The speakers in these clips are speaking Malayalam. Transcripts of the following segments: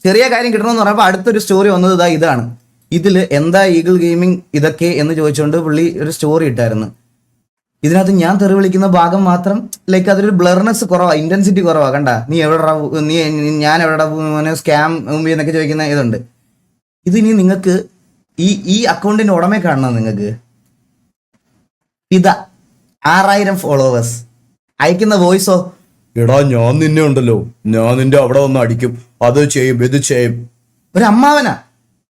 ചെറിയ കാര്യം കിട്ടണമെന്ന് പറഞ്ഞപ്പോൾ അടുത്തൊരു സ്റ്റോറി വന്നത് ഇതാണ്. ഇതിൽ എന്താ ഈഗിൾ ഗെയിമിംഗ് ഇതൊക്കെ എന്ന് ചോദിച്ചുകൊണ്ട് പുള്ളി ഒരു സ്റ്റോറി ഇട്ടായിരുന്നു. ഇതിനകത്ത് ഞാൻ തെറി വിളിക്കുന്ന ഭാഗം മാത്രം ലൈക്ക് അതൊരു ബ്ലർനെസ് കുറവാ, ഇന്റൻസിറ്റി കുറവാ. കണ്ട നീ എവിടെ ഞാൻ എവിടെ സ്കാം എന്നൊക്കെ ചോദിക്കുന്ന ഇതുണ്ട്. ഇതിനി നിങ്ങൾക്ക് ഈ അക്കൗണ്ടിന്റെ ഉടമയെ കാണണം. നിങ്ങൾക്ക് ഇതാ 6000 ഫോളോവേഴ്സ് അയക്കുന്ന വോയിസോ, എടാ ഞാൻ നിന്നെ ഉണ്ടല്ലോ, ഞാൻ നിന്റെ അവിടെ വന്ന് അടിക്കും, അത് ചെയ്യും ഇത് ചെയ്യും. ഒരു അമ്മാവനാ,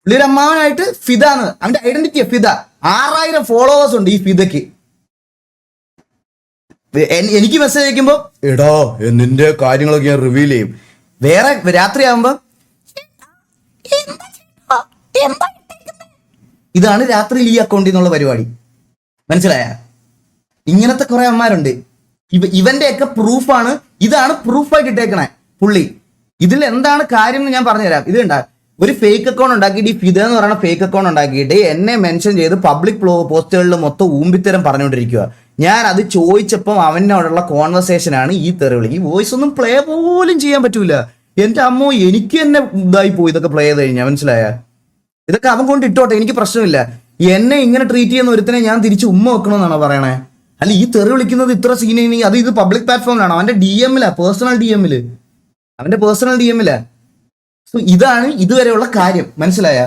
പുള്ളിയൊരു അമ്മാവനായിട്ട് ഫിദാന്ന് അവന്റെ ഐഡന്റിറ്റിയാ ഫിദ. 6000 ഫോളോവേഴ്സ് ഉണ്ട് ഈ ഫിദയ്ക്ക്. എനിക്ക് മെസ്സേജ് അയക്കുമ്പോ എടാ നിന്റെ കാര്യങ്ങളൊക്കെ ഞാൻ റിവീൽ ചെയ്യും. വേറെ രാത്രിയാകുമ്പോ ഇതാണ് രാത്രിയിൽ ഈ അക്കൗണ്ടിൽ നിന്നുള്ള പരിപാടി. മനസ്സിലായ? ഇങ്ങനത്തെ കുറെ അമ്മമാരുണ്ട്. ഇവന്റെ ഒക്കെ പ്രൂഫാണ്, ഇതാണ് പ്രൂഫായിട്ട് ഇട്ടേക്കണേ പുള്ളി. ഇതിൽ എന്താണ് കാര്യം എന്ന് ഞാൻ പറഞ്ഞുതരാം. ഇത് കണ്ട, ഒരു ഫേക്ക് അക്കൗണ്ട് ഉണ്ടാക്കിയിട്ട്, ഈ ഫിദ എന്ന് പറയുന്ന ഫേക്ക് അക്കൗണ്ട് ഉണ്ടാക്കിയിട്ട് എന്നെ മെൻഷൻ ചെയ്ത് പബ്ലിക് പോസ്റ്റുകളിൽ മൊത്തം ഊമ്പിത്തരം പറഞ്ഞുകൊണ്ടിരിക്കുക. ഞാൻ അത് ചോദിച്ചപ്പം അവനോടുള്ള കോൺവെർസേഷനാണ് ഈ തെറിവിളി. ഈ വോയിസ് ഒന്നും പ്ലേ പോലും ചെയ്യാൻ പറ്റൂല. എന്റെ അമ്മോ, എനിക്ക് തന്നെ ഇതായി പോയി ഇതൊക്കെ പ്ലേ ചെയ്ത് കഴിഞ്ഞാൽ. മനസ്സിലായ? ഇതൊക്കെ അവൻ കൊണ്ട് ഇട്ടോട്ടെ, എനിക്ക് പ്രശ്നമില്ല. എന്നെ ഇങ്ങനെ ട്രീറ്റ് ചെയ്യുന്ന ഒരുത്തനെ ഞാൻ തിരിച്ച് ഉമ്മ വെക്കണമെന്നാണോ പറയണേ? അല്ല, ഈ തെറി വിളിക്കുന്നത് ഇത്ര സീനി അത് ഇത് പബ്ലിക് പ്ലാറ്റ്ഫോമിലാണ്, അവന്റെ DM-ലാ, പേഴ്സണൽ DM-ല്, അവന്റെ പേഴ്സണൽ DM-ലാ. സോ ഇതാണ് ഇതുവരെയുള്ള കാര്യം. മനസ്സിലായ?